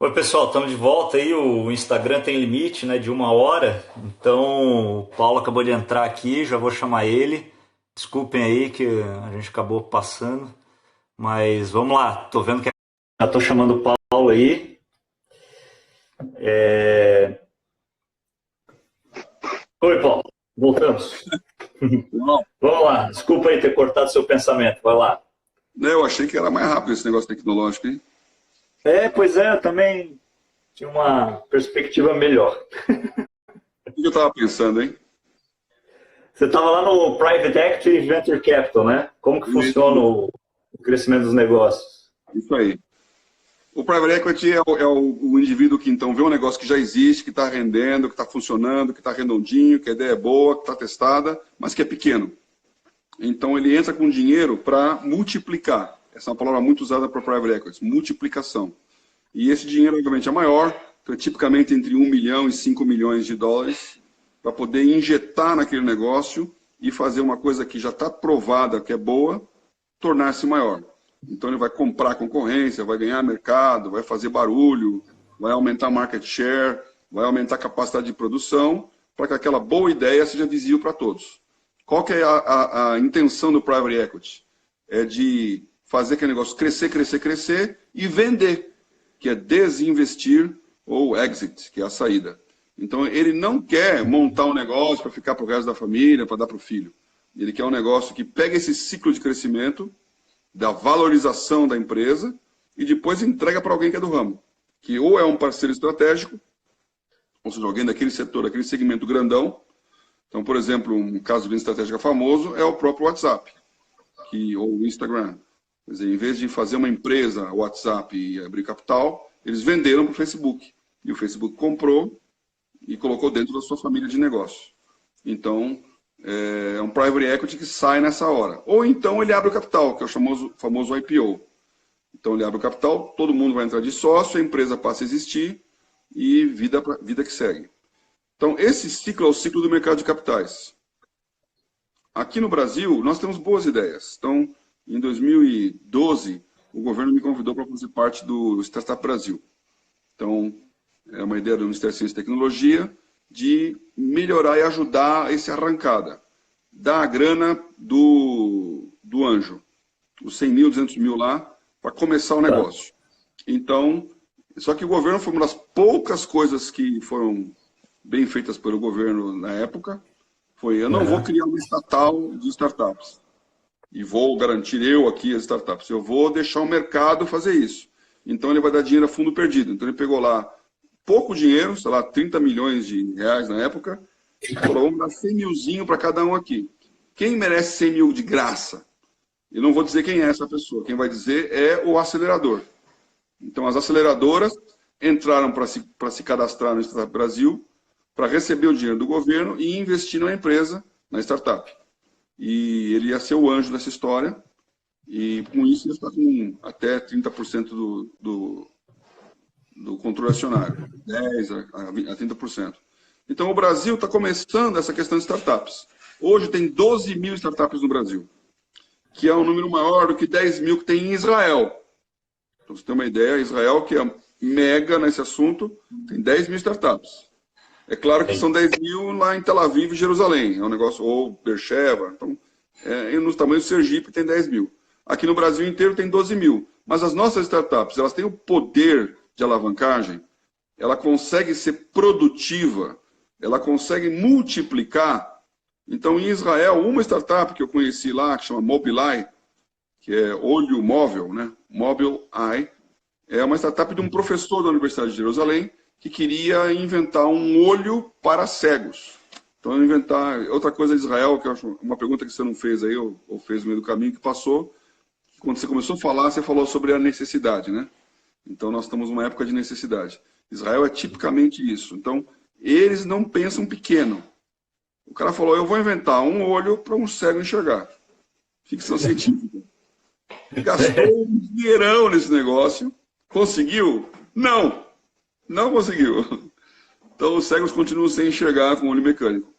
Oi, pessoal, estamos de volta aí. O Instagram tem limite, né, de 1 hora. Então, o Paulo acabou de entrar aqui, já vou chamar ele. Desculpem aí que a gente acabou passando, mas vamos lá. Tô vendo que já tô chamando o Paulo aí. Oi, Paulo. Voltamos. Não, Vamos lá. Desculpa aí ter cortado seu pensamento. Vai lá. né, eu achei que era mais rápido esse negócio tecnológico, hein? Pois é, eu também tinha uma perspectiva melhor. O que eu estava pensando, hein? Você estava lá no Private Equity e Venture Capital, né? Como que funciona Isso, o crescimento dos negócios? isso aí. O private equity é o indivíduo que então vê um negócio que já existe, que está rendendo, que está funcionando, que está redondinho, que a ideia é boa, que está testada, mas que é pequeno. Então ele entra com dinheiro para multiplicar. Essa é uma palavra muito usada para private equity, multiplicação. E esse dinheiro, obviamente, é maior, então é tipicamente entre 1 milhão e 5 milhões de dólares, para poder injetar naquele negócio e fazer uma coisa que já está provada que é boa, tornar-se maior. Então ele vai comprar concorrência, vai ganhar mercado, vai fazer barulho, vai aumentar market share, vai aumentar a capacidade de produção, para que aquela boa ideia seja visível para todos. Qual que é a intenção do private equity? É de fazer aquele negócio crescer, crescer, crescer e vender, que é desinvestir ou exit, que é a saída. Então, ele não quer montar um negócio para ficar para o resto da família, para dar para o filho. Ele quer um negócio que pega esse ciclo de crescimento, da valorização da empresa, e depois entrega para alguém que é do ramo, que ou é um parceiro estratégico, ou seja, alguém daquele setor, daquele segmento grandão. Então, por exemplo, um caso bem estratégico famoso é o próprio WhatsApp, ou o Instagram. Quer dizer, em vez de fazer uma empresa, WhatsApp, e abrir capital, eles venderam para o Facebook. E o Facebook comprou e colocou dentro da sua família de negócio. Então, é um private equity que sai nessa hora. Ou então ele abre o capital, que é o famoso IPO. Então ele abre o capital, todo mundo vai entrar de sócio, a empresa passa a existir e vida que segue. Então, esse ciclo é o ciclo do mercado de capitais. Aqui no Brasil, nós temos boas ideias. Então, em 2012, o governo me convidou para fazer parte do Startup Brasil. Então, é uma ideia do Ministério da Ciência e Tecnologia de melhorar e ajudar essa arrancada. Dar a grana do anjo, os 100 mil, 200 mil lá, para começar o Tá. negócio. Então, só que o governo foi uma das poucas coisas que foram bem feitas pelo governo na época, foi eu não vou Aham. criar uma estatal de startups e vou garantir eu aqui as startups. Eu vou deixar o mercado fazer isso. Então ele vai dar dinheiro a fundo perdido. Então ele pegou lá pouco dinheiro, sei lá, 30 milhões de reais na época, e falou, vamos dar 100 milzinho para cada um aqui. Quem merece 100 mil de graça? Eu não vou dizer quem é essa pessoa. Quem vai dizer é o acelerador. Então as aceleradoras entraram para se cadastrar no Startup Brasil, para receber o dinheiro do governo e investir na empresa, na startup. E ele ia ser o anjo dessa história, e com isso ele está com até 30% do controle acionário, 10% a 30%. Então o Brasil está começando essa questão de startups. Hoje tem 12 mil startups no Brasil, que é um número maior do que 10 mil que tem em Israel. Então você tem uma ideia, Israel, que é mega nesse assunto, tem 10 mil startups. É claro que Tem. são 10 mil lá em Tel Aviv e Jerusalém. É um negócio, ou Beersheba. Então, no tamanho do Sergipe tem 10 mil. Aqui no Brasil inteiro tem 12 mil. Mas as nossas startups, elas têm o poder de alavancagem, ela consegue ser produtiva, ela consegue multiplicar. Então, em Israel, uma startup que eu conheci lá, que chama Mobileye, que é olho móvel, né? Mobile Eye, é uma startup de um professor da Universidade de Jerusalém, que queria inventar um olho para cegos. Então, inventar outra coisa de Israel, que eu acho uma pergunta que você não fez aí, ou fez no meio do caminho que passou. Quando você começou a falar, você falou sobre a necessidade, né? Então, nós estamos numa época de necessidade. Israel é tipicamente isso. Então, eles não pensam pequeno. O cara falou, eu vou inventar um olho para um cego enxergar. Ficção científica. Gastou um dinheirão nesse negócio. Conseguiu? Não! Não conseguiu. Então, os cegos continuam sem enxergar com o olho mecânico.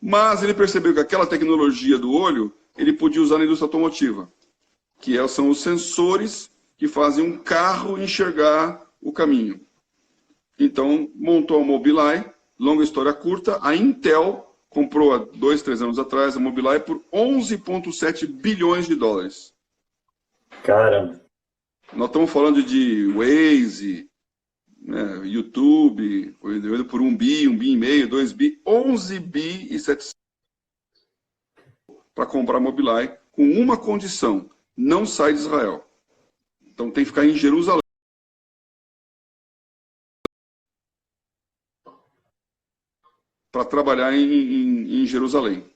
Mas ele percebeu que aquela tecnologia do olho, ele podia usar na indústria automotiva, são os sensores que fazem um carro enxergar o caminho. Então, montou a Mobileye, longa história curta, a Intel comprou há 2, 3 anos atrás a Mobileye por 11,7 bilhões de dólares. Caramba. Nós estamos falando de Waze, né, YouTube, foi vendido por 1 bi e meio, 2 bi, 11 bi e 700 para comprar a Mobileye, com uma condição, não sai de Israel. Então tem que ficar em Jerusalém. Para trabalhar em Jerusalém.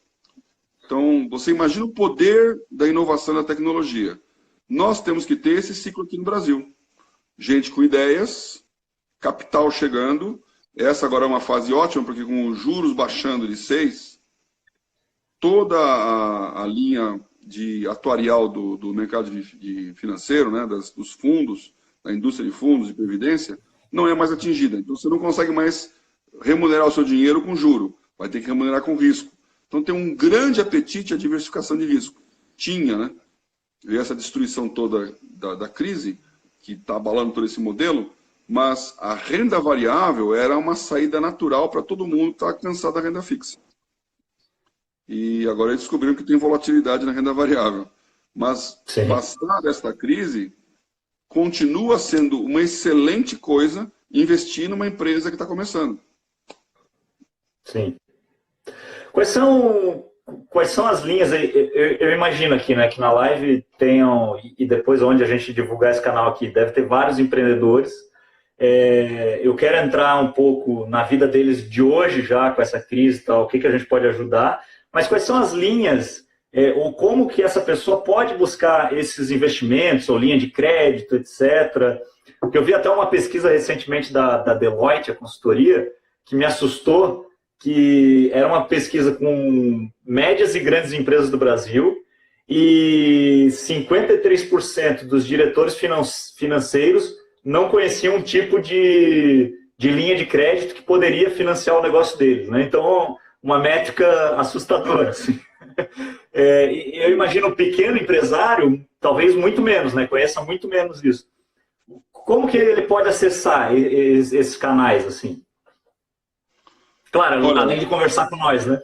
Então, você imagina o poder da inovação e da tecnologia. Nós temos que ter esse ciclo aqui no Brasil. Gente com ideias, capital chegando. Essa agora é uma fase ótima, porque com os juros baixando de 6, toda a linha de atuarial do mercado de financeiro, né, dos fundos, da indústria de fundos e previdência, não é mais atingida. Então, você não consegue mais remunerar o seu dinheiro com juro, vai ter que remunerar com risco. Então tem um grande apetite à diversificação de risco. Tinha, né? E essa destruição toda da crise, que está abalando todo esse modelo, mas a renda variável era uma saída natural para todo mundo que está cansado da renda fixa. E agora eles descobriram que tem volatilidade na renda variável. Mas, passada esta crise, continua sendo uma excelente coisa investir numa empresa que está começando. Sim. Quais são as linhas? Eu imagino aqui, né, que na live tenham, e depois onde a gente divulgar esse canal aqui, deve ter vários empreendedores. Eu quero entrar um pouco na vida deles de hoje já, com essa crise e tal, o que a gente pode ajudar, mas quais são as linhas, ou como que essa pessoa pode buscar esses investimentos, ou linha de crédito, etc. Porque eu vi até uma pesquisa recentemente da Deloitte, a consultoria, que me assustou, que era uma pesquisa com médias e grandes empresas do Brasil, e 53% dos diretores financeiros não conheciam um tipo de linha de crédito que poderia financiar o negócio deles, né? Então, uma métrica assustadora. Assim. Eu imagino o pequeno empresário, talvez muito menos, né? Conheça muito menos isso. Como que ele pode acessar esses canais, assim? Claro, Olha, além de conversar com nós, né?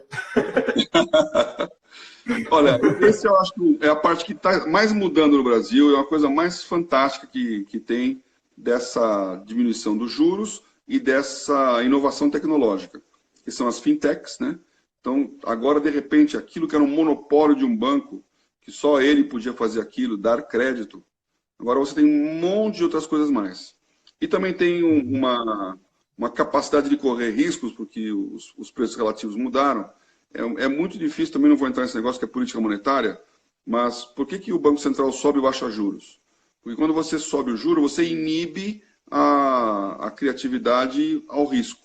Olha, esse eu acho que é a parte que está mais mudando no Brasil, é uma coisa mais fantástica que tem dessa diminuição dos juros e dessa inovação tecnológica, que são as fintechs, né? Então, agora, de repente, aquilo que era um monopólio de um banco, que só ele podia fazer aquilo, dar crédito, agora você tem um monte de outras coisas mais. E também tem uma capacidade de correr riscos, porque os preços relativos mudaram. É muito difícil, também não vou entrar nesse negócio que é política monetária, mas por que o Banco Central sobe e baixa juros? Porque quando você sobe o juro, você inibe a criatividade ao risco.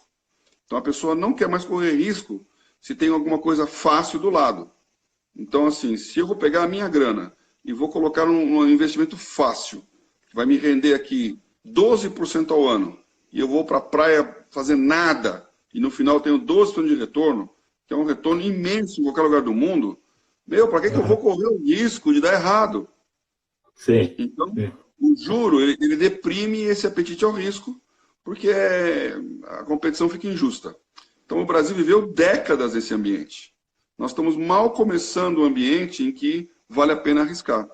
Então a pessoa não quer mais correr risco se tem alguma coisa fácil do lado. Então, assim, se eu vou pegar a minha grana e vou colocar num investimento fácil, que vai me render aqui 12% ao ano, e eu vou para a praia fazer nada, e no final tenho 12% de retorno, que é um retorno imenso em qualquer lugar do mundo, para que eu vou correr o risco de dar errado? Sim. Então, o juro, ele deprime esse apetite ao risco, porque a competição fica injusta. Então, o Brasil viveu décadas nesse ambiente. Nós estamos mal começando um ambiente em que vale a pena arriscar.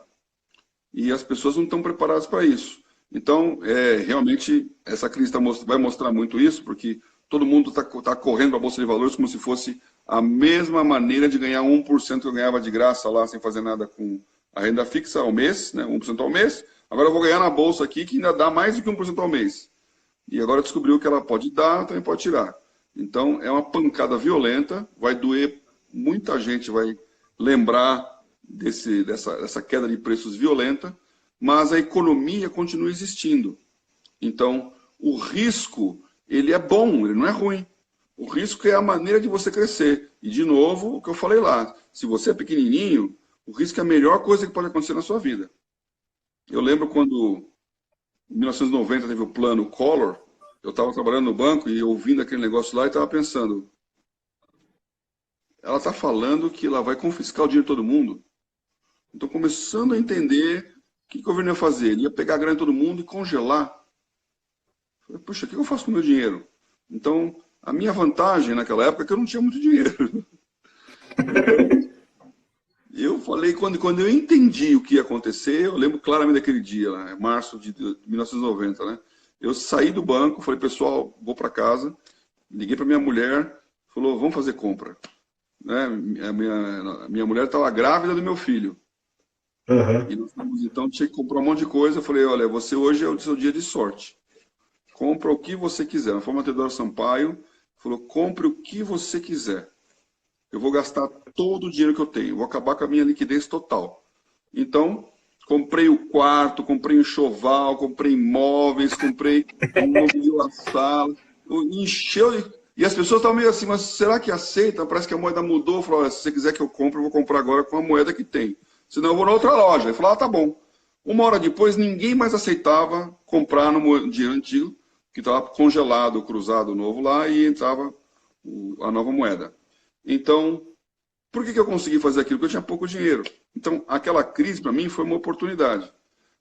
E as pessoas não estão preparadas para isso. Então, realmente, essa crise vai mostrar muito isso, porque todo mundo está correndo para a Bolsa de Valores como se fosse a mesma maneira de ganhar 1% que eu ganhava de graça lá, sem fazer nada com a renda fixa ao mês, né, 1% ao mês. Agora eu vou ganhar na Bolsa aqui, que ainda dá mais do que 1% ao mês. E agora descobriu que ela pode dar, também pode tirar. Então, é uma pancada violenta, vai doer, muita gente vai lembrar dessa queda de preços violenta, mas a economia continua existindo. Então, o risco, ele é bom, ele não é ruim. O risco é a maneira de você crescer. E, de novo, o que eu falei lá, se você é pequenininho, o risco é a melhor coisa que pode acontecer na sua vida. Eu lembro quando, em 1990, teve o plano Collor, eu estava trabalhando no banco e ouvindo aquele negócio lá e estava pensando, ela está falando que ela vai confiscar o dinheiro de todo mundo. Então, começando a entender o que o governo ia fazer. Ele ia pegar a grana de todo mundo e congelar. Falei, puxa, o que eu faço com o meu dinheiro? Então, a minha vantagem naquela época é que eu não tinha muito dinheiro. Então, eu falei, quando eu entendi o que ia acontecer, eu lembro claramente daquele dia, lá, em março de 1990, né? Eu saí do banco, falei, pessoal, vou para casa, liguei para minha mulher, falou, vamos fazer compra. Né? A minha mulher estava grávida do meu filho. E Aham. nós fomos, então, tinha que comprar um monte de coisa. Eu falei, olha, você hoje é o seu dia de sorte. Compra o que você quiser. Foi uma Teodoro Sampaio, falou, compre o que você quiser. Eu vou gastar todo o dinheiro que eu tenho, vou acabar com a minha liquidez total. Então, comprei o quarto, comprei um enxoval, comprei móveis, comprei mobiliou a sala, encheu e as pessoas estavam meio assim, mas será que aceita? Parece que a moeda mudou. Falou, olha, se você quiser que eu compre, eu vou comprar agora com a moeda que tem. Senão eu vou na outra loja. Ele falou, ah, tá bom. Uma hora depois, ninguém mais aceitava comprar no dinheiro antigo, que estava congelado, cruzado novo lá, e entrava a nova moeda. Então, por que eu consegui fazer aquilo? Porque eu tinha pouco dinheiro. Então, aquela crise, para mim, foi uma oportunidade.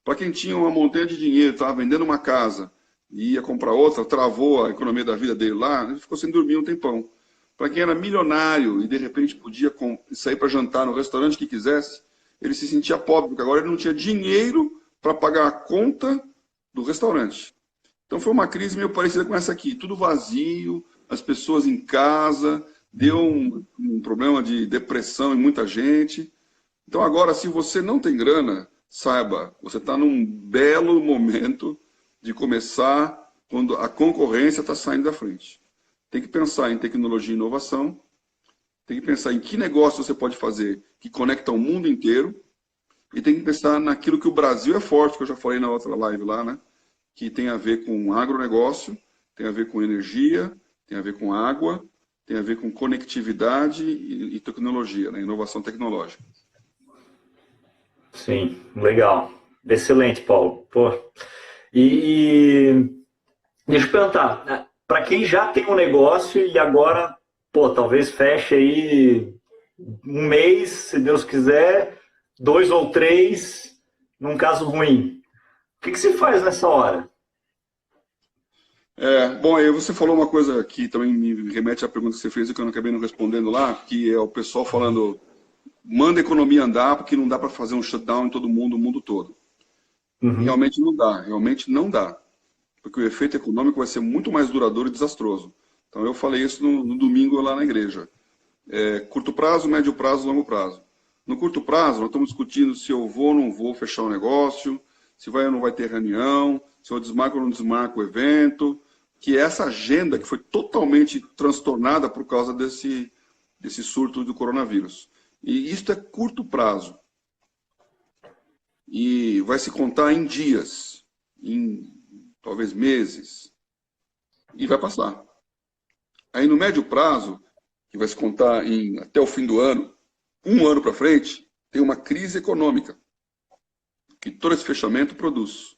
Para quem tinha uma montanha de dinheiro, estava vendendo uma casa e ia comprar outra, travou a economia da vida dele lá, ele ficou sem dormir um tempão. Para quem era milionário e, de repente, podia sair para jantar no restaurante que quisesse, ele se sentia pobre, porque agora ele não tinha dinheiro para pagar a conta do restaurante. Então, foi uma crise meio parecida com essa aqui. Tudo vazio, as pessoas em casa, deu um problema de depressão em muita gente. Então, agora, se você não tem grana, saiba, você está num belo momento de começar quando a concorrência está saindo da frente. Tem que pensar em tecnologia e inovação, tem que pensar em que negócio você pode fazer que conecta o mundo inteiro, e tem que pensar naquilo que o Brasil é forte, que eu já falei na outra live lá, né? Que tem a ver com agronegócio, tem a ver com energia, tem a ver com água, tem a ver com conectividade e tecnologia, né? Inovação tecnológica. Sim, legal. Excelente, Paulo. Pô. E deixa eu perguntar, para quem já tem um negócio e agora, pô, talvez feche aí um mês, se Deus quiser, dois ou três, num caso ruim. O que que se faz nessa hora? Bom, aí você falou uma coisa que também me remete à pergunta que você fez e que eu não acabei não respondendo lá, que é o pessoal falando, manda a economia andar porque não dá para fazer um shutdown em todo mundo, o mundo todo. Uhum. Realmente não dá, porque o efeito econômico vai ser muito mais duradouro e desastroso. Então eu falei isso no domingo lá na igreja. Curto prazo, médio prazo, longo prazo. No curto prazo, nós estamos discutindo se eu vou ou não vou fechar o negócio, se vai ou não vai ter reunião, se eu desmarco ou não desmarco o evento, que é essa agenda que foi totalmente transtornada por causa desse surto do coronavírus. E isso é curto prazo. E vai se contar em dias, em talvez meses, e vai passar. Aí no médio prazo, que vai se contar até o fim do ano, um ano para frente, tem uma crise econômica que todo esse fechamento produz.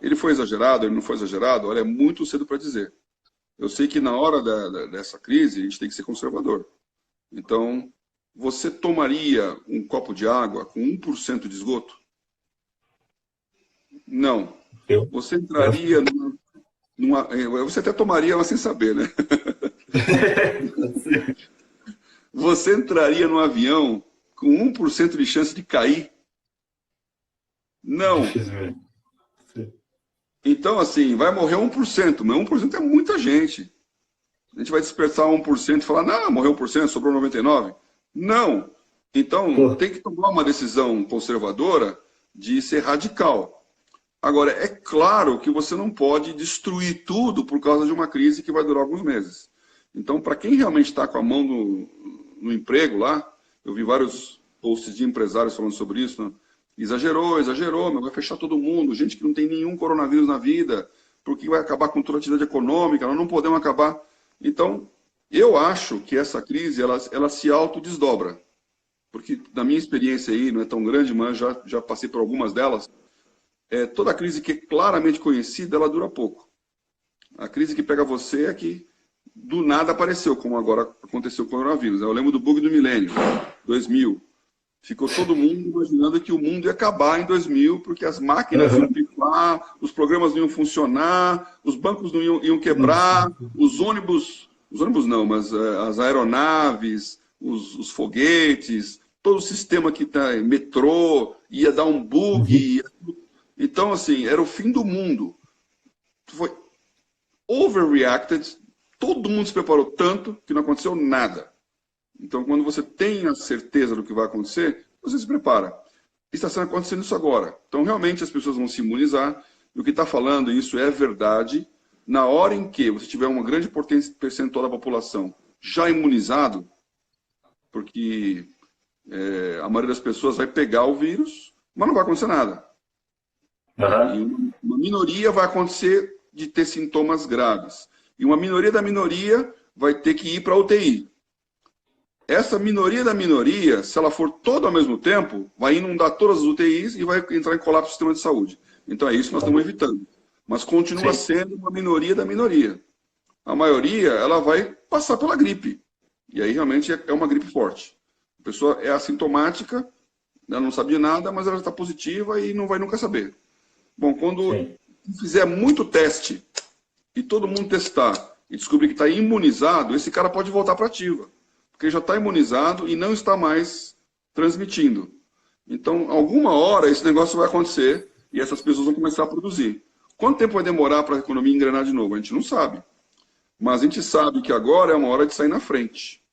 Ele foi exagerado, ele não foi exagerado? Olha, é muito cedo para dizer. Eu sei que na hora dessa crise a gente tem que ser conservador. Então, você tomaria um copo de água com 1% de esgoto? Não. Eu? Você Eu? entraria você até tomaria, mas sem saber, né? Você entraria num avião com 1% de chance de cair? Não. Dificilmente. Então, assim, vai morrer 1%, mas 1% é muita gente. A gente vai dispersar 1% e falar, não, morreu 1%, sobrou 99%. Não. Então, Pô, tem que tomar uma decisão conservadora de ser radical. Agora, é claro que você não pode destruir tudo por causa de uma crise que vai durar alguns meses. Então, para quem realmente está com a mão no emprego lá, eu vi vários posts de empresários falando sobre isso, né? Exagerou, mas vai fechar todo mundo, gente que não tem nenhum coronavírus na vida, porque vai acabar com toda a atividade econômica, nós não podemos acabar. Então, eu acho que essa crise, ela se autodesdobra, porque na minha experiência aí, não é tão grande, mas já passei por algumas delas, toda crise que é claramente conhecida, ela dura pouco. A crise que pega você é que do nada apareceu, como agora aconteceu com o coronavírus. Eu lembro do bug do milênio, 2000. Ficou todo mundo imaginando que o mundo ia acabar em 2000, porque as máquinas iam pifar, os programas não iam funcionar, os bancos não iam quebrar, os ônibus não, mas as aeronaves, os foguetes, todo o sistema que está metrô, ia dar um bug. Então, assim, era o fim do mundo. Foi overreacted, todo mundo se preparou tanto que não aconteceu nada. Então, quando você tem a certeza do que vai acontecer, você se prepara. Está acontecendo isso agora. Então, realmente, as pessoas vão se imunizar. E o que está falando, isso é verdade. Na hora em que você tiver uma grande percentual da população já imunizado, porque a maioria das pessoas vai pegar o vírus, mas não vai acontecer nada. E uma minoria vai acontecer de ter sintomas graves. E uma minoria da minoria vai ter que ir para a UTI. Essa minoria da minoria, se ela for toda ao mesmo tempo, vai inundar todas as UTIs e vai entrar em colapso do sistema de saúde. Então é isso que nós estamos evitando. Mas continua sendo uma minoria da minoria. A maioria, ela vai passar pela gripe. E aí realmente é uma gripe forte. A pessoa é assintomática, ela não sabe de nada, mas ela está positiva e não vai nunca saber. Bom, quando fizer muito teste e todo mundo testar e descobrir que está imunizado, esse cara pode voltar para ativa. Porque já está imunizado e não está mais transmitindo. Então, alguma hora esse negócio vai acontecer e essas pessoas vão começar a produzir. Quanto tempo vai demorar para a economia engrenar de novo? A gente não sabe. Mas a gente sabe que agora é uma hora de sair na frente.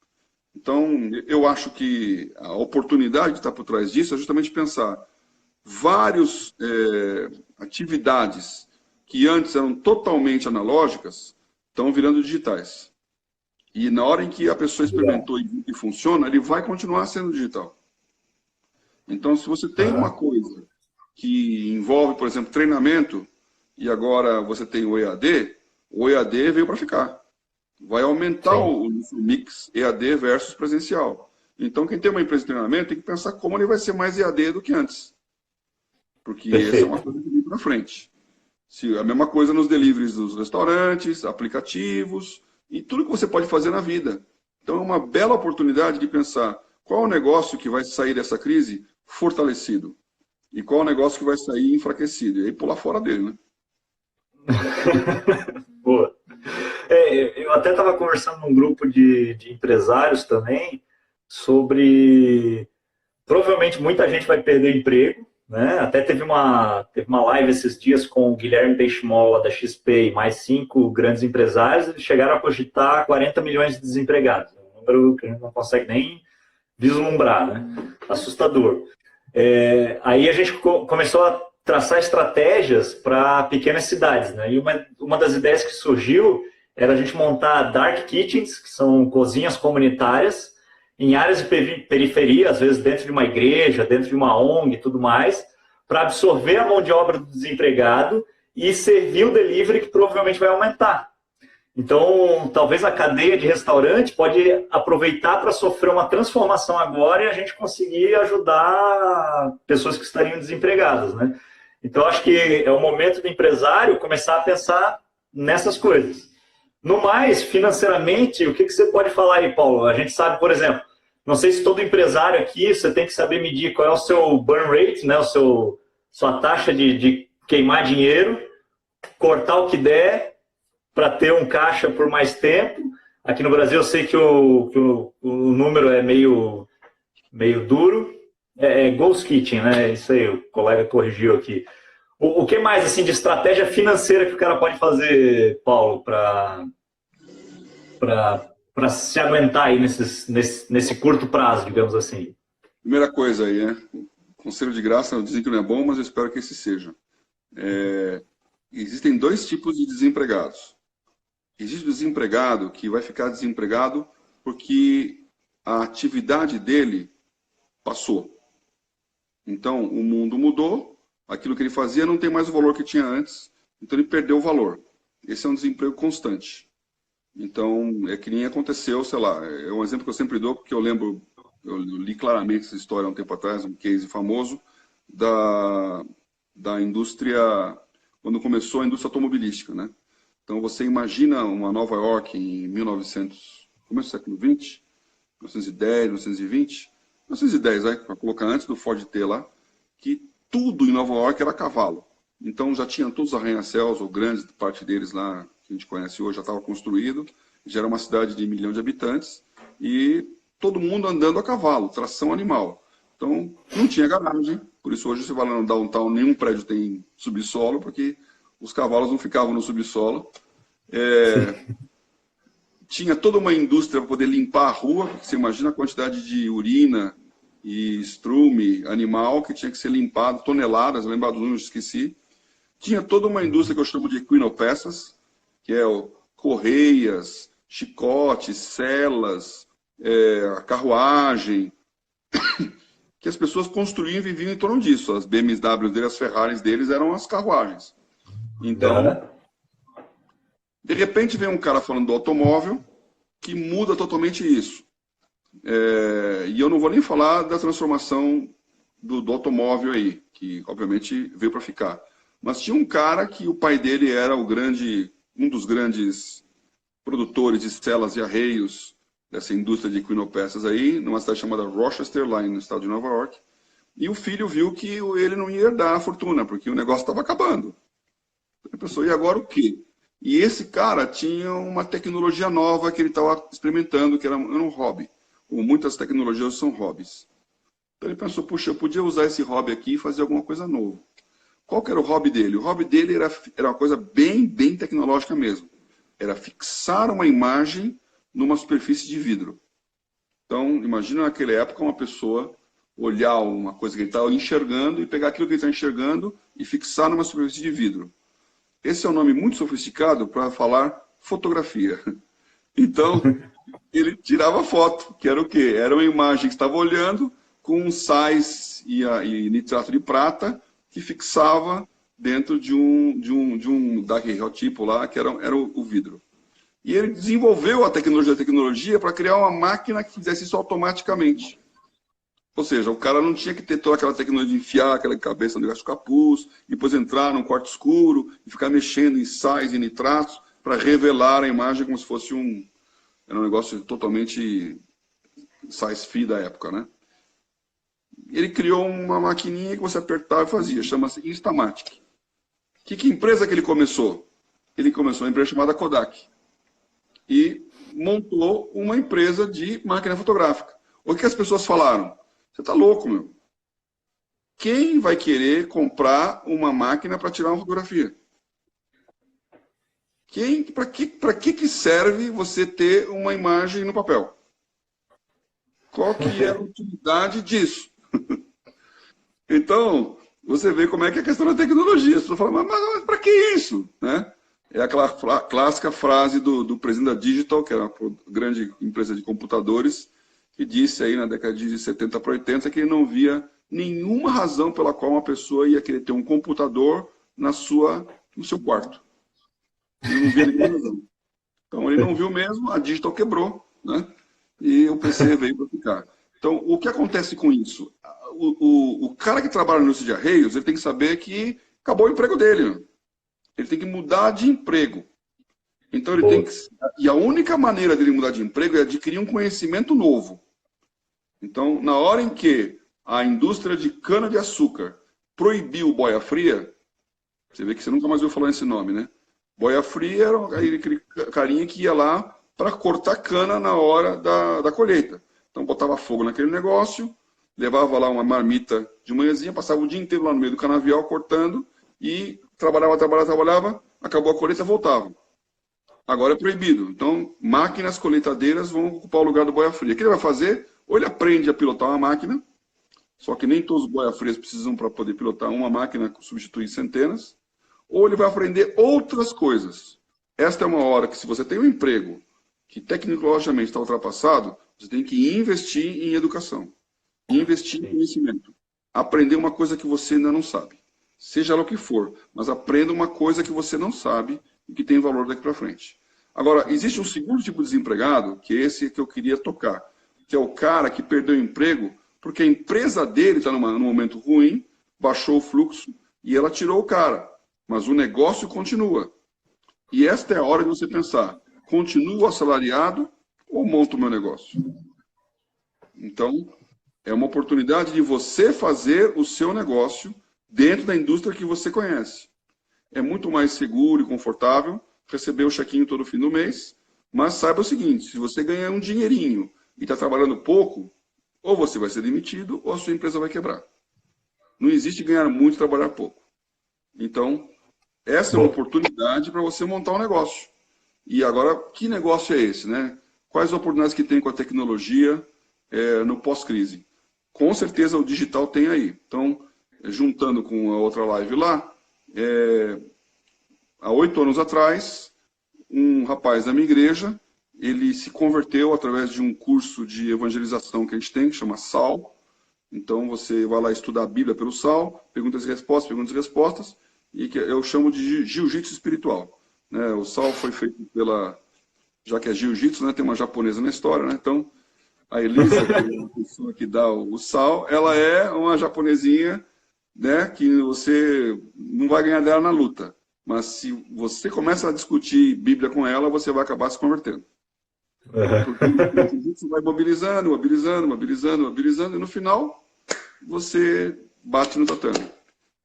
Então, eu acho que a oportunidade que está por trás disso é justamente pensar várias atividades que antes eram totalmente analógicas estão virando digitais. E na hora em que a pessoa experimentou e funciona, ele vai continuar sendo digital. Então, se você tem uma coisa que envolve, por exemplo, treinamento, e agora você tem o EAD veio para ficar. Vai aumentar o mix EAD versus presencial. Então, quem tem uma empresa de treinamento tem que pensar como ele vai ser mais EAD do que antes. Porque essa é uma coisa que vem para frente. A mesma coisa nos deliveries dos restaurantes, aplicativos, e tudo que você pode fazer na vida. Então, é uma bela oportunidade de pensar qual é o negócio que vai sair dessa crise fortalecido e qual é o negócio que vai sair enfraquecido. E aí pular fora dele, né? Boa. Eu até estava conversando num grupo de empresários também sobre... Provavelmente muita gente vai perder emprego, né? Até teve uma live esses dias com o Guilherme Benchimola da XP e mais 5 grandes empresários. Eles chegaram a cogitar 40 milhões de desempregados. Um número que a gente não consegue nem vislumbrar, né? Assustador. Aí a gente começou a traçar estratégias para pequenas cidades, né? E uma das ideias que surgiu era a gente montar dark kitchens, que são cozinhas comunitárias, em áreas de periferia, às vezes dentro de uma igreja, dentro de uma ONG e tudo mais, para absorver a mão de obra do desempregado e servir o delivery que provavelmente vai aumentar. Então, talvez a cadeia de restaurante pode aproveitar para sofrer uma transformação agora e a gente conseguir ajudar pessoas que estariam desempregadas, né? Então, acho que é o momento do empresário começar a pensar nessas coisas. No mais, financeiramente, o que você pode falar aí, Paulo? A gente sabe, por exemplo, não sei se todo empresário aqui, você tem que saber medir qual é o seu burn rate, né? Sua taxa de queimar dinheiro, cortar o que der para ter um caixa por mais tempo. Aqui no Brasil eu sei que o número é meio duro. Ghost Kitchen, né? Isso aí, o colega corrigiu aqui. O que mais assim de estratégia financeira que o cara pode fazer, Paulo, para se aguentar aí nesse curto prazo, digamos assim? Primeira coisa aí, né? Conselho de graça, dizem que não é bom, mas eu espero que esse seja. Existem 2 tipos de desempregados. Existe o desempregado que vai ficar desempregado porque a atividade dele passou. Então, o mundo mudou, aquilo que ele fazia não tem mais o valor que tinha antes, então ele perdeu o valor. Esse é um desemprego constante. Então, é que nem aconteceu, sei lá, é um exemplo que eu sempre dou, porque eu lembro, eu li claramente essa história há um tempo atrás, um case famoso, da indústria, quando começou a indústria automobilística, né? Então, você imagina uma Nova York em 1900, começo do século XX, 1910, 1920, 1910, né? Para colocar antes do Ford T lá, que tudo em Nova York era cavalo. Então já tinham todos os arranha-céus, ou grande parte deles lá, que a gente conhece hoje, já estava construído. Já era uma cidade de 1 milhão de habitantes. E todo mundo andando a cavalo, tração animal. Então não tinha garagem. Por isso hoje você vai lá no downtown, nenhum prédio tem subsolo, porque os cavalos não ficavam no subsolo. Tinha toda uma indústria para poder limpar a rua, porque você imagina a quantidade de urina e estrume animal que tinha que ser limpado, toneladas, lembra dos números, esqueci. Tinha toda uma indústria que eu chamo de equinopeças, que é correias, chicotes, celas, carruagem, que as pessoas construíam e viviam em torno disso. As BMWs deles, as Ferraris deles eram as carruagens. Então, de repente vem um cara falando do automóvel que muda totalmente isso. E eu não vou nem falar da transformação do automóvel aí, que obviamente veio para ficar. Mas tinha um cara que o pai dele era um dos grandes produtores de celas e arreios dessa indústria de equinopeças aí, numa cidade chamada Rochester, lá no estado de Nova York. E o filho viu que ele não ia herdar a fortuna, porque o negócio estava acabando. Ele pensou, e agora o quê? E esse cara tinha uma tecnologia nova que ele estava experimentando, que era um hobby. Como muitas tecnologias são hobbies. Então ele pensou, puxa, eu podia usar esse hobby aqui e fazer alguma coisa nova. Qual que era o hobby dele? O hobby dele era uma coisa bem tecnológica mesmo. Era fixar uma imagem numa superfície de vidro. Então, imagina naquela época uma pessoa olhar uma coisa que ele estava enxergando e pegar aquilo que ele está enxergando e fixar numa superfície de vidro. Esse é um nome muito sofisticado para falar fotografia. Então, ele tirava foto, que era o quê? Era uma imagem que estava olhando com sais e nitrato de prata que fixava dentro de um daguerreotipo lá, que era o vidro. E ele desenvolveu a tecnologia para criar uma máquina que fizesse isso automaticamente. Ou seja, o cara não tinha que ter toda aquela tecnologia de enfiar aquela cabeça no capuz, depois entrar num quarto escuro e ficar mexendo em sais e nitratos para revelar a imagem como se fosse era um negócio totalmente sci-fi da época, né? Ele criou uma maquininha que você apertava e fazia, chama-se Instamatic. Que empresa que ele começou? Ele começou uma empresa chamada Kodak. E montou uma empresa de máquina fotográfica. O que as pessoas falaram? Você está louco, meu. Quem vai querer comprar uma máquina para tirar uma fotografia? Para que serve você ter uma imagem no papel? Qual que é a utilidade disso? Então, você vê como é que é a questão da tecnologia. As pessoas falam, mas para que isso? Né? É aquela clássica frase do presidente da Digital, que era uma grande empresa de computadores, que disse aí na década de 70 para 80 que ele não via nenhuma razão pela qual uma pessoa ia querer ter um computador no seu quarto. Ele não via nenhuma razão. Então, ele não viu mesmo, a Digital quebrou, né? E o PC veio para ficar. Então, o que acontece com isso? O cara que trabalha no indústria de arreios, ele tem que saber que acabou o emprego dele. Ele tem que mudar de emprego. Então, ele tem que... E a única maneira dele mudar de emprego é adquirir um conhecimento novo. Então, na hora em que a indústria de cana-de-açúcar proibiu boia fria, você vê que você nunca mais ouviu falar esse nome, né? Boia fria era aquele carinha que ia lá para cortar cana na hora da colheita. Então, botava fogo naquele negócio, levava lá uma marmita de manhãzinha, passava o dia inteiro lá no meio do canavial cortando e trabalhava, acabou a colheita, voltava. Agora é proibido. Então, máquinas colheitadeiras vão ocupar o lugar do boia fria. O que ele vai fazer? Ou ele aprende a pilotar uma máquina, só que nem todos os boia frias precisam para poder pilotar uma máquina substituir centenas, ou ele vai aprender outras coisas. Esta é uma hora que, se você tem um emprego que tecnologicamente está ultrapassado, você tem que investir em educação, investir em conhecimento, aprender uma coisa que você ainda não sabe. Seja lá o que for, mas aprenda uma coisa que você não sabe e que tem valor daqui para frente. Agora, existe um segundo tipo de desempregado, que é esse que eu queria tocar, que é o cara que perdeu o emprego porque a empresa dele está num momento ruim, baixou o fluxo e ela tirou o cara. Mas o negócio continua. E esta é a hora de você pensar, continuo assalariado ou monto o meu negócio? Então, É uma oportunidade de você fazer o seu negócio dentro da indústria que você conhece. É muito mais seguro e confortável receber o chequinho todo fim do mês, mas saiba o seguinte, se você ganhar um dinheirinho e está trabalhando pouco, ou você vai ser demitido ou a sua empresa vai quebrar. Não existe ganhar muito e trabalhar pouco. Então, essa é uma oportunidade para você montar um negócio. E agora, que negócio é esse, né? Quais oportunidades que tem com a tecnologia no pós-crise? Com certeza o digital tem aí. Então, juntando com a outra live lá, há 8 anos atrás, um rapaz da minha igreja, ele se converteu através de um curso de evangelização que a gente tem, que chama SAL. Então, você vai lá estudar a Bíblia pelo SAL, perguntas e respostas, e que eu chamo de jiu-jitsu espiritual. Né? O SAL foi feito pela... Já que é jiu-jitsu, né? Tem uma japonesa na história, né? Então, a Elisa, que é a pessoa que dá o SAL, ela é uma japonesinha, né? Que você não vai ganhar dela na luta. Mas se você começa a discutir Bíblia com ela, você vai acabar se convertendo. Porque o jiu-jitsu vai mobilizando, e no final você bate no tatame.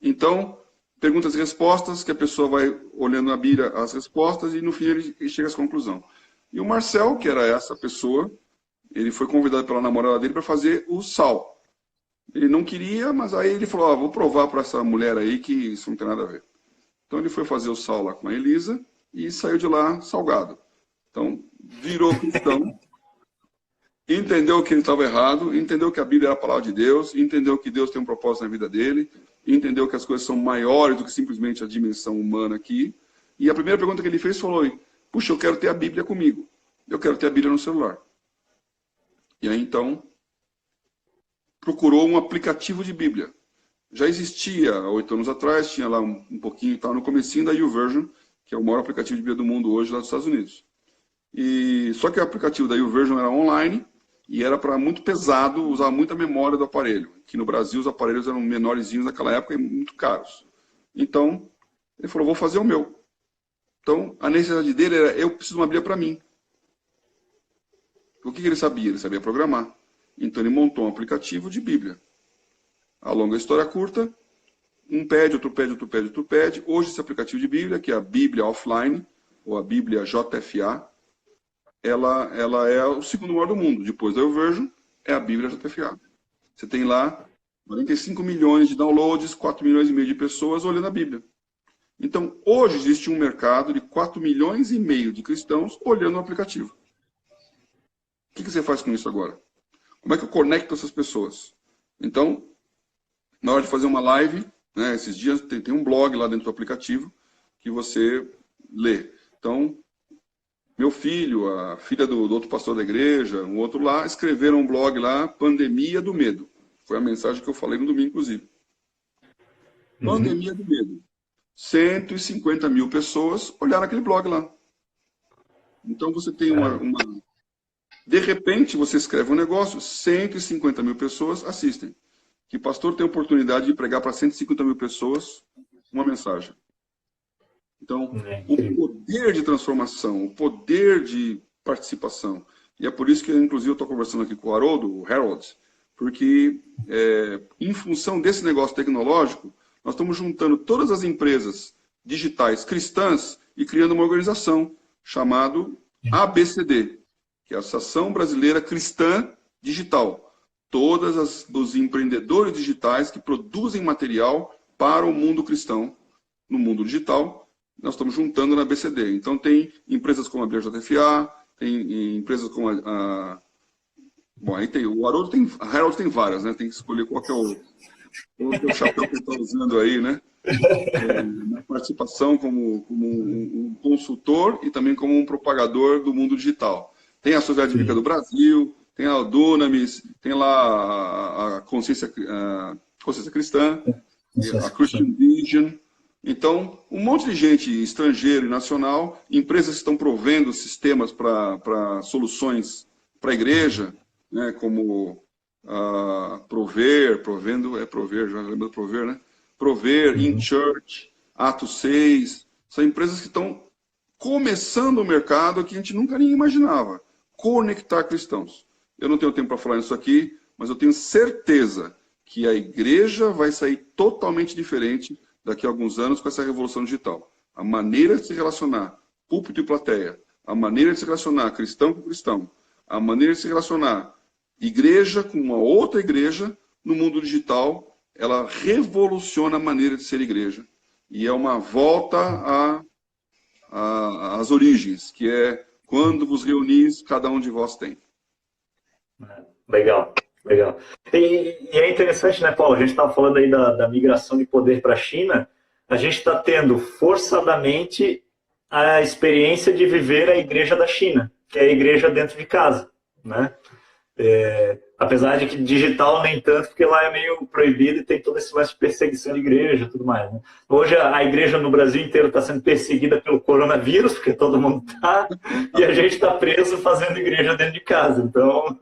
Então, perguntas e respostas, que a pessoa vai olhando na Bíblia as respostas e no fim ele chega às conclusões. E o Marcel, que era essa pessoa, ele foi convidado pela namorada dele para fazer o sal. Ele não queria, mas aí ele falou, vou provar para essa mulher aí que isso não tem nada a ver. Então ele foi fazer o sal lá com a Elisa e saiu de lá salgado. Então, virou cristão, entendeu que ele estava errado, entendeu que a Bíblia era a palavra de Deus, entendeu que Deus tem um propósito na vida dele, entendeu que as coisas são maiores do que simplesmente a dimensão humana aqui. E a primeira pergunta que ele fez foi, puxa, eu quero ter a Bíblia comigo. Eu quero ter a Bíblia no celular. E aí, então, procurou um aplicativo de Bíblia. Já existia há 8 anos atrás, tinha lá um pouquinho, estava no comecinho da YouVersion, que é o maior aplicativo de Bíblia do mundo hoje lá dos Estados Unidos. Só que o aplicativo da YouVersion era online e era para muito pesado, usava muita memória do aparelho. Aqui no Brasil os aparelhos eram menorzinhos naquela época e muito caros. Então, ele falou, vou fazer o meu. Então, a necessidade dele era, eu preciso de uma Bíblia para mim. O que ele sabia? Ele sabia programar. Então, ele montou um aplicativo de Bíblia. A longa história curta, um pede, outro pede, outro pede, outro pede. Hoje, esse aplicativo de Bíblia, que é a Bíblia Offline, ou a Bíblia JFA, ela é o segundo maior do mundo. Depois da YouVersion, é a Bíblia JFA. Você tem lá 45 milhões de downloads, 4 milhões e meio de pessoas olhando a Bíblia. Então, hoje existe um mercado de 4 milhões e meio de cristãos olhando o aplicativo. O que você faz com isso agora? Como é que eu conecto essas pessoas? Então, na hora de fazer uma live, né, esses dias tem um blog lá dentro do aplicativo que você lê. Então, meu filho, a filha do outro pastor da igreja, um outro lá, escreveram um blog lá, Pandemia do Medo. Foi a mensagem que eu falei no domingo, inclusive. Pandemia do Medo. 150 mil pessoas olharam aquele blog lá. Então, você tem uma... De repente, você escreve um negócio, 150 mil pessoas assistem. Que pastor tem a oportunidade de pregar para 150 mil pessoas uma mensagem. Então, o poder de transformação, o poder de participação. E é por isso que, inclusive, eu estou conversando aqui com o Haroldo, o Harold, porque, em função desse negócio tecnológico, nós estamos juntando todas as empresas digitais cristãs e criando uma organização chamada ABCD, que é a Associação Brasileira Cristã Digital. Todos os empreendedores digitais que produzem material para o mundo cristão no mundo digital, nós estamos juntando na ABCD. Então, tem empresas como a BJFA, tem empresas como Bom, aí tem, o Harold tem várias, né? Tem que escolher qual que é o chapéu que ele está usando aí, né? Na participação como um consultor e também como um propagador do mundo digital. Tem a Sociedade Bíblica do Brasil, tem a Dunamis, tem lá a Consciência Cristã, a Christian Vision. Então, um monte de gente estrangeira e nacional, empresas que estão provendo sistemas para soluções para a igreja, né, como já lembra do Prover, né? Prover, InChurch, Atos 6, são empresas que estão começando o mercado que a gente nunca nem imaginava. Conectar cristãos. Eu não tenho tempo para falar isso aqui, mas eu tenho certeza que a igreja vai sair totalmente diferente daqui a alguns anos com essa revolução digital. A maneira de se relacionar, púlpito e plateia, a maneira de se relacionar cristão com cristão, a maneira de se relacionar igreja com uma outra igreja no mundo digital, ela revoluciona a maneira de ser igreja. E é uma volta às origens, que é quando vos reunis, cada um de vós tem. Legal, legal. E é interessante, né, Paulo? A gente estava falando aí da migração de poder para a China. A gente está tendo forçadamente a experiência de viver a igreja da China, que é a igreja dentro de casa, né? Apesar de que digital nem tanto, porque lá é meio proibido e tem todo esse lance de perseguição de igreja e tudo mais, né? Hoje a igreja no Brasil inteiro está sendo perseguida pelo coronavírus, porque todo mundo está, e a gente está preso fazendo igreja dentro de casa. Então,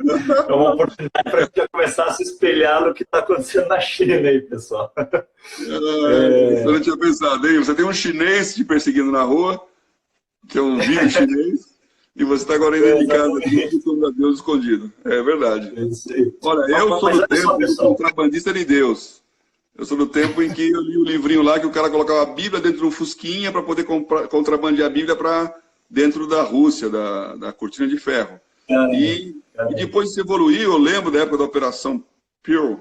é uma oportunidade para a gente começar a se espelhar no que está acontecendo na China aí, pessoal. Eu não tinha pensado, hein? Você tem um chinês te perseguindo na rua, que é um vírus chinês, e você está agora indo de casa buscando a Deus escondido. É verdade. Olha, eu sou do tempo do contrabandista de Deus. Eu sou do tempo em que eu li o livrinho lá que o cara colocava a Bíblia dentro de um fusquinha para poder contrabandear a Bíblia para dentro da Rússia, da cortina de ferro. E depois isso evoluiu, eu lembro da época da Operação Pearl,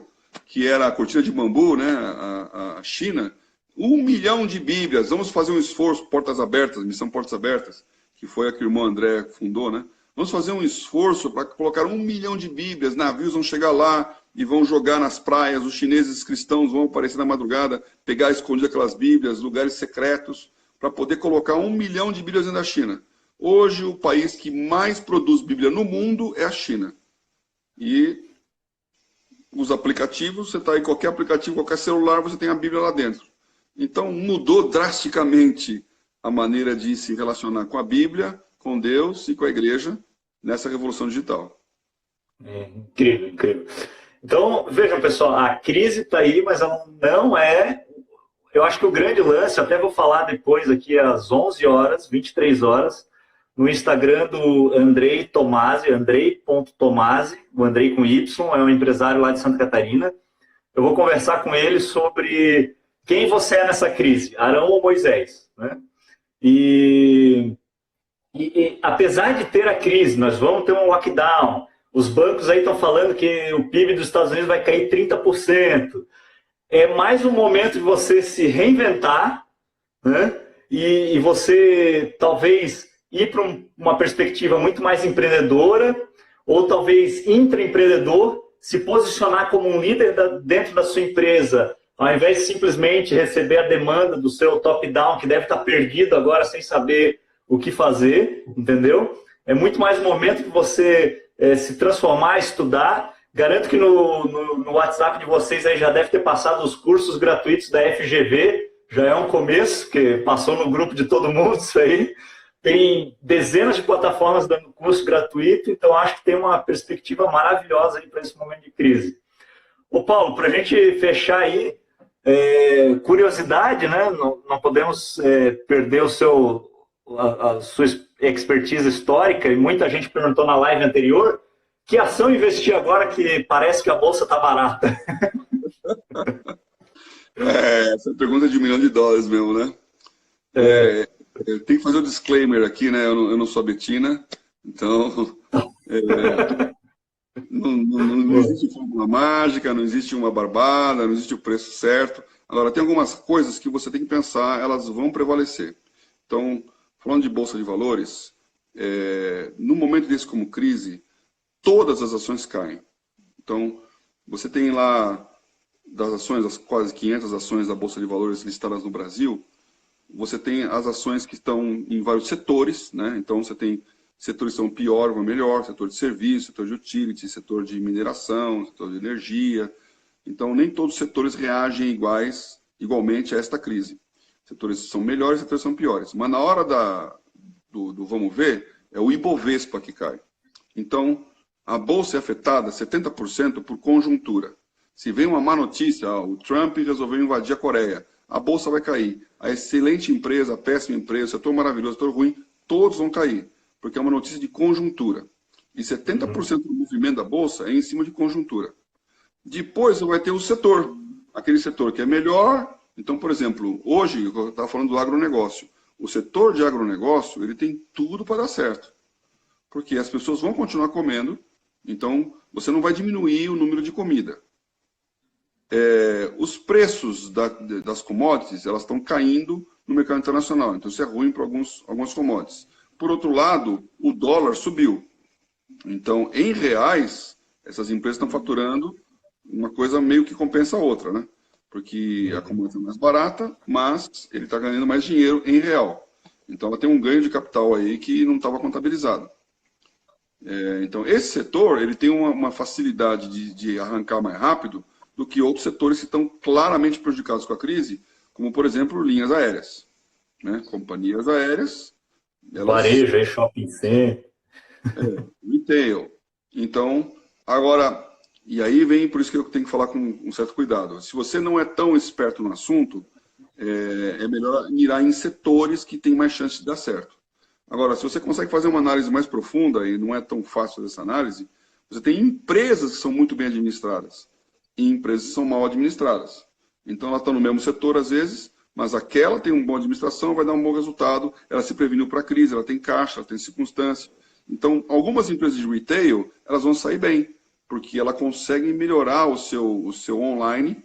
que era a cortina de bambu, né, a China. 1 milhão de Bíblias, vamos fazer um esforço, Portas Abertas, Missão Portas Abertas, que foi a que o irmão André fundou, né? Vamos fazer um esforço para colocar 1 milhão de Bíblias, navios vão chegar lá e vão jogar nas praias, os chineses cristãos vão aparecer na madrugada, pegar escondido aquelas Bíblias, lugares secretos, para poder colocar 1 milhão de Bíblias dentro da China. Hoje, o país que mais produz Bíblia no mundo é a China. E os aplicativos, você está em qualquer aplicativo, qualquer celular, você tem a Bíblia lá dentro. Então, mudou drasticamente a maneira de se relacionar com a Bíblia, com Deus e com a igreja nessa revolução digital. Incrível, incrível. Então, vejam, pessoal, a crise está aí, mas ela não é... Eu acho que o grande lance, até vou falar depois aqui às 11 horas, 23 horas, no Instagram do Andrei Tomasi, andrei.tomasi, o Andrei com Y, é um empresário lá de Santa Catarina. Eu vou conversar com ele sobre quem você é nessa crise, Arão ou Moisés, né? E apesar de ter a crise, nós vamos ter um lockdown, os bancos aí estão falando que o PIB dos Estados Unidos vai cair 30%. É mais um momento de você se reinventar, né? E você talvez ir para uma perspectiva muito mais empreendedora, ou talvez intraempreendedor, se posicionar como um líder dentro da sua empresa, ao invés de simplesmente receber a demanda do seu top-down, que deve estar perdido agora sem saber o que fazer, entendeu? É muito mais um momento de você se transformar, estudar. Garanto que no WhatsApp de vocês aí já deve ter passado os cursos gratuitos da FGV, já é um começo, que passou no grupo de todo mundo isso aí. Tem dezenas de plataformas dando curso gratuito, então acho que tem uma perspectiva maravilhosa aí para esse momento de crise. Ô Paulo, para a gente fechar aí, curiosidade, né? Não podemos perder a sua expertise histórica, e muita gente perguntou na live anterior, que ação investir agora que parece que a bolsa está barata? Essa pergunta é de $1 milhão mesmo, né? Tem que fazer um disclaimer aqui, né? Eu não sou a Betina, então não existe fórmula mágica, não existe uma barbada, não existe o preço certo. Agora, tem algumas coisas que você tem que pensar, elas vão prevalecer. Então, falando de bolsa de valores, no momento desse como crise, todas as ações caem. Então, você tem lá, das ações, as quase 500 ações da Bolsa de Valores listadas no Brasil, você tem as ações que estão em vários setores, né? Então, você tem setores que são pior ou melhor, setor de serviço, setor de utility, setor de mineração, setor de energia. Então, nem todos os setores reagem igualmente a esta crise. Setores são melhores, setores são piores. Mas na hora do vamos ver, é o Ibovespa que cai. Então, a bolsa é afetada 70% por conjuntura. Se vem uma má notícia, o Trump resolveu invadir a Coreia, a bolsa vai cair. A excelente empresa, a péssima empresa, o setor maravilhoso, o setor ruim, todos vão cair, porque é uma notícia de conjuntura. E 70% do movimento da bolsa é em cima de conjuntura. Depois você vai ter o setor, aquele setor que é melhor. Então, por exemplo, hoje, eu estava falando do agronegócio. O setor de agronegócio, ele tem tudo para dar certo. Porque as pessoas vão continuar comendo, então você não vai diminuir o número de comida. Os preços das commodities, elas estão caindo no mercado internacional, então isso é ruim para algumas commodities. Por outro lado, o dólar subiu. Então, em reais, essas empresas estão faturando uma coisa meio que compensa a outra, né? Porque a commodity é mais barata, mas ele está ganhando mais dinheiro em real. Então, ela tem um ganho de capital aí que não estava contabilizado. Então, esse setor ele tem uma facilidade de arrancar mais rápido do que outros setores que estão claramente prejudicados com a crise, como, por exemplo, linhas aéreas. Né? Companhias aéreas, elas... Varejo, aí, shopping center. Retail. Então, agora... E aí vem, por isso que eu tenho que falar com um certo cuidado. Se você não é tão esperto no assunto, é melhor mirar em setores que têm mais chance de dar certo. Agora, se você consegue fazer uma análise mais profunda, e não é tão fácil essa análise, você tem empresas que são muito bem administradas e empresas que são mal administradas. Então, elas estão no mesmo setor, às vezes, mas aquela tem uma boa administração, vai dar um bom resultado, ela se preveniu para a crise, ela tem caixa, ela tem circunstância. Então, algumas empresas de retail, elas vão sair bem, porque ela consegue melhorar o seu online,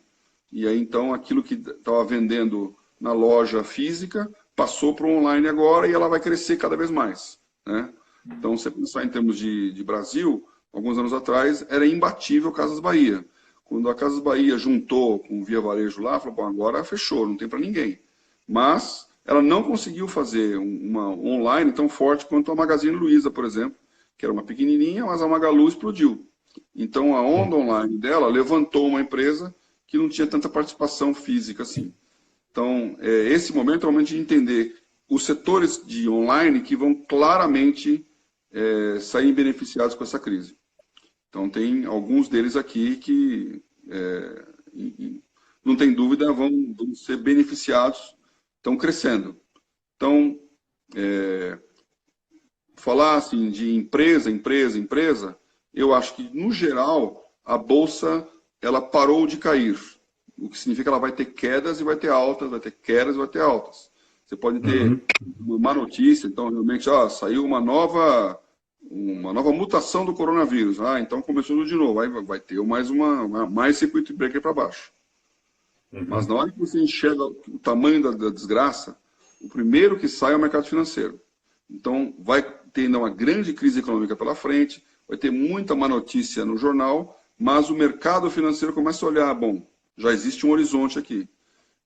e aí, então, aquilo que estava vendendo na loja física, passou para o online agora e ela vai crescer cada vez mais. Né? Então, se você pensar em termos de Brasil, alguns anos atrás, era imbatível Casas Bahia. Quando a Casas Bahia juntou com o Via Varejo lá, falou, bom, agora fechou, não tem para ninguém. Mas ela não conseguiu fazer uma online tão forte quanto a Magazine Luiza, por exemplo, que era uma pequenininha, mas a Magalu explodiu. Então, a onda online dela levantou uma empresa que não tinha tanta participação física assim. Então, esse momento é o momento de entender os setores de online que vão claramente sair beneficiados com essa crise. Então, tem alguns deles aqui que, não tem dúvida, vão ser beneficiados, estão crescendo. Então, falar assim de empresa, eu acho que, no geral, a Bolsa ela parou de cair. O que significa que ela vai ter quedas e vai ter altas, vai ter quedas e vai ter altas. Você pode ter uma má notícia, então realmente saiu uma nova mutação do coronavírus. Então começou tudo de novo, vai ter mais circuit breaker para baixo. Mas na hora que você enxerga o tamanho da desgraça, o primeiro que sai é o mercado financeiro. Então vai ter ainda uma grande crise econômica pela frente, vai ter muita má notícia no jornal, mas o mercado financeiro começa a olhar, bom, já existe um horizonte aqui.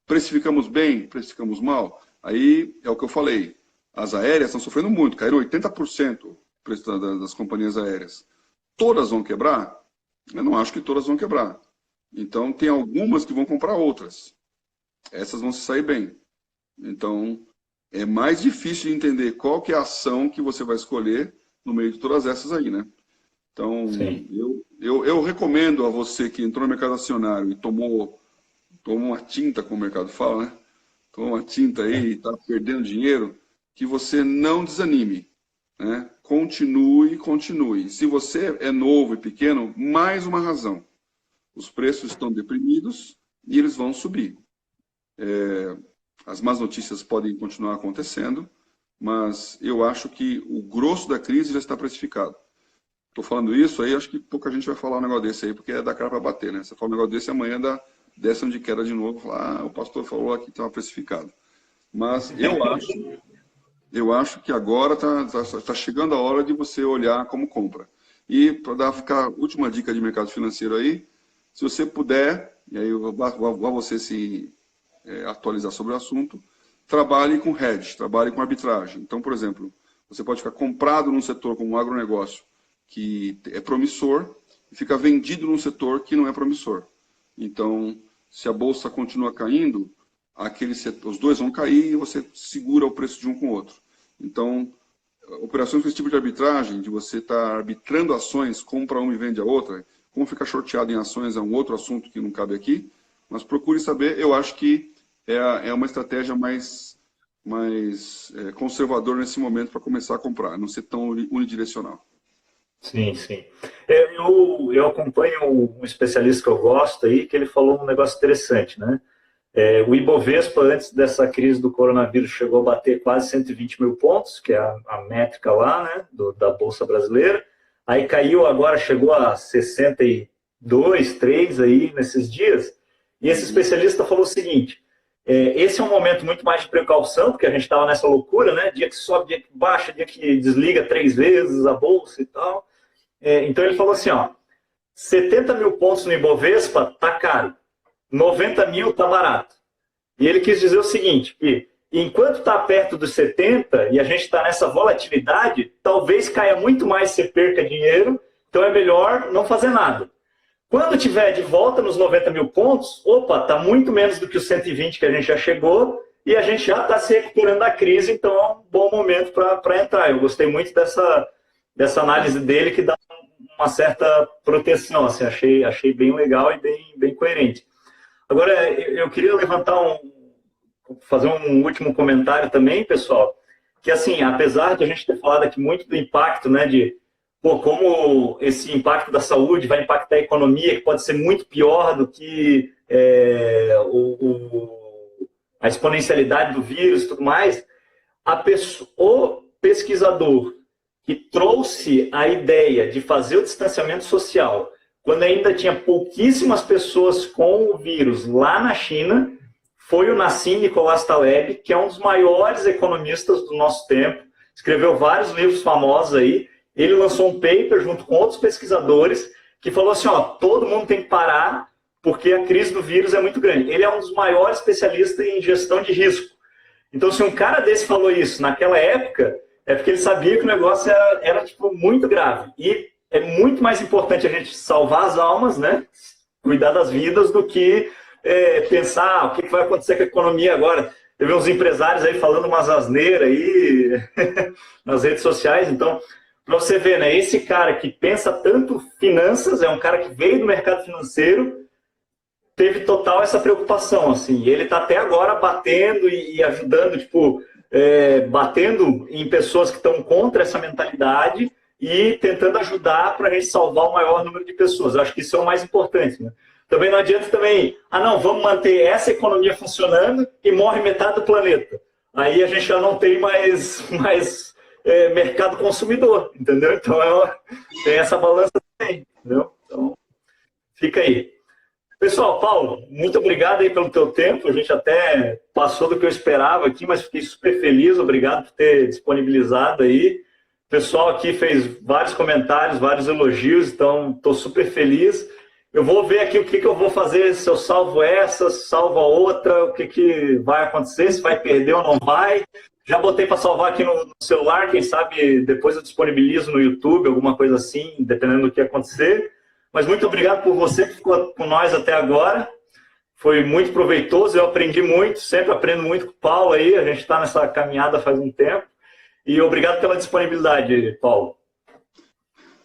Precificamos bem? Precificamos mal? Aí é o que eu falei. As aéreas estão sofrendo muito, caíram 80% o preço das companhias aéreas. Todas vão quebrar? Eu não acho que todas vão quebrar. Então, tem algumas que vão comprar outras. Essas vão se sair bem. Então, é mais difícil de entender qual que é a ação que você vai escolher no meio de todas essas aí, né? Então, eu recomendo a você que entrou no mercado acionário e tomou uma tinta, como o mercado fala, né? Tomou uma tinta aí e está perdendo dinheiro, que você não desanime. Né? Continue. Se você é novo e pequeno, mais uma razão. Os preços estão deprimidos e eles vão subir. As más notícias podem continuar acontecendo, mas eu acho que o grosso da crise já está precificado. Estou falando isso aí, acho que pouca gente vai falar um negócio desse aí, porque é da cara para bater, né? Você fala um negócio desse, amanhã dá décimo de queda de novo, fala, o pastor falou aqui que estava precificado. Mas eu acho que agora tá chegando a hora de você olhar como compra. E para ficar a última dica de mercado financeiro aí, se você puder, e aí eu vou você se atualizar sobre o assunto, trabalhe com hedge, trabalhe com arbitragem. Então, por exemplo, você pode ficar comprado num setor como o agronegócio, que é promissor, e fica vendido num setor que não é promissor. Então, se a bolsa continua caindo, os dois vão cair e você segura o preço de um com o outro. Então, operações com esse tipo de arbitragem, de você estar arbitrando ações, compra uma e vende a outra, como ficar shorteado em ações é um outro assunto que não cabe aqui, mas procure saber, eu acho que é uma estratégia mais conservadora nesse momento para começar a comprar, não ser tão unidirecional. Sim, sim. Eu acompanho um especialista que eu gosto aí, que ele falou um negócio interessante, né? O Ibovespa, antes dessa crise do coronavírus, chegou a bater quase 120 mil pontos, que é a métrica lá, né, da Bolsa Brasileira. Aí caiu agora, chegou a 62, 3 aí nesses dias. E esse especialista falou o seguinte: esse é um momento muito mais de precaução, porque a gente estava nessa loucura, né? Dia que sobe, dia que baixa, dia que desliga 3 vezes a bolsa e tal. Então ele falou assim, ó, 70 mil pontos no Ibovespa tá caro, 90 mil tá barato. E ele quis dizer o seguinte, que enquanto está perto dos 70 e a gente está nessa volatilidade, talvez caia muito mais se perca dinheiro, então é melhor não fazer nada. Quando tiver de volta nos 90 mil pontos, opa, está muito menos do que os 120 que a gente já chegou e a gente já está se recuperando da crise, então é um bom momento para entrar. Eu gostei muito dessa análise dele, que dá uma certa proteção, assim, achei bem legal e bem coerente. Agora, eu queria fazer um último comentário também, pessoal, que assim, apesar de a gente ter falado aqui muito do impacto, né, de como esse impacto da saúde vai impactar a economia, que pode ser muito pior do que a exponencialidade do vírus e tudo mais, o pesquisador que trouxe a ideia de fazer o distanciamento social, quando ainda tinha pouquíssimas pessoas com o vírus lá na China, foi o Nassim Nicolás Taleb, que é um dos maiores economistas do nosso tempo, escreveu vários livros famosos aí. Ele lançou um paper junto com outros pesquisadores que falou assim, ó, todo mundo tem que parar porque a crise do vírus é muito grande. Ele é um dos maiores especialistas em gestão de risco. Então, se um cara desse falou isso naquela época, é porque ele sabia que o negócio era tipo, muito grave. E é muito mais importante a gente salvar as almas, né? Cuidar das vidas, do que pensar o que vai acontecer com a economia agora. Teve uns empresários aí falando umas asneiras aí nas redes sociais. Então, para você ver, né? Esse cara que pensa tanto finanças, é um cara que veio do mercado financeiro, teve total essa preocupação, assim. E ele está até agora batendo e ajudando, tipo, batendo em pessoas que estão contra essa mentalidade e tentando ajudar para a gente salvar o maior número de pessoas. Eu acho que isso é o mais importante, né? Também não adianta também, não, vamos manter essa economia funcionando e morre metade do planeta. Aí a gente já não tem mais mercado consumidor, entendeu? Então tem essa balança também, entendeu? Então, fica aí. Pessoal, Paulo, muito obrigado aí pelo teu tempo. A gente até passou do que eu esperava aqui, mas fiquei super feliz. Obrigado por ter disponibilizado aí. O pessoal aqui fez vários comentários, vários elogios, então estou super feliz. Eu vou ver aqui o que eu vou fazer, se eu salvo essa, salvo a outra, o que vai acontecer, se vai perder ou não vai. Já botei para salvar aqui no celular, quem sabe depois eu disponibilizo no YouTube, alguma coisa assim, dependendo do que acontecer. Mas muito obrigado por você que ficou com nós até agora. Foi muito proveitoso, eu aprendi muito, sempre aprendo muito com o Paulo aí, a gente está nessa caminhada faz um tempo. E obrigado pela disponibilidade, Paulo.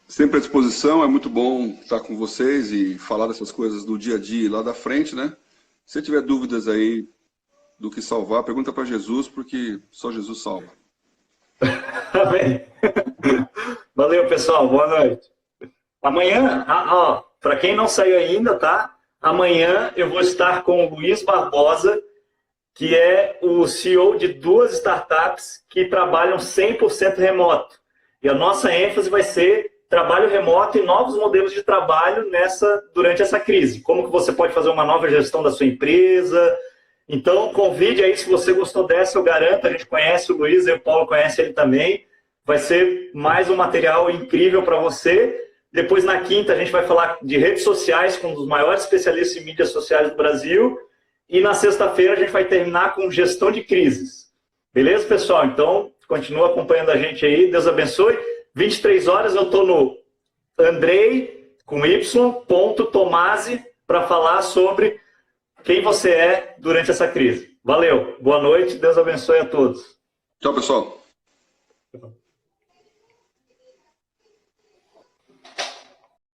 Sempre à disposição, é muito bom estar com vocês e falar dessas coisas do dia a dia lá da frente, né? Se tiver dúvidas aí do que salvar, pergunta para Jesus, porque só Jesus salva. Amém. Valeu, pessoal, boa noite. Amanhã, para quem não saiu ainda, tá? Amanhã eu vou estar com o Luiz Barbosa, que é o CEO de 2 startups que trabalham 100% remoto. E a nossa ênfase vai ser trabalho remoto e novos modelos de trabalho durante essa crise. Como que você pode fazer uma nova gestão da sua empresa. Então, convide aí, se você gostou dessa, eu garanto, a gente conhece o Luiz, e o Paulo conhece ele também. Vai ser mais um material incrível para você. Depois, na quinta, a gente vai falar de redes sociais com um dos maiores especialistas em mídias sociais do Brasil. E na sexta-feira, a gente vai terminar com gestão de crises. Beleza, pessoal? Então, continua acompanhando a gente aí. Deus abençoe. 23 horas, eu estou no Andrei, com Y, Tomasi, para falar sobre quem você é durante essa crise. Valeu. Boa noite. Deus abençoe a todos. Tchau, pessoal.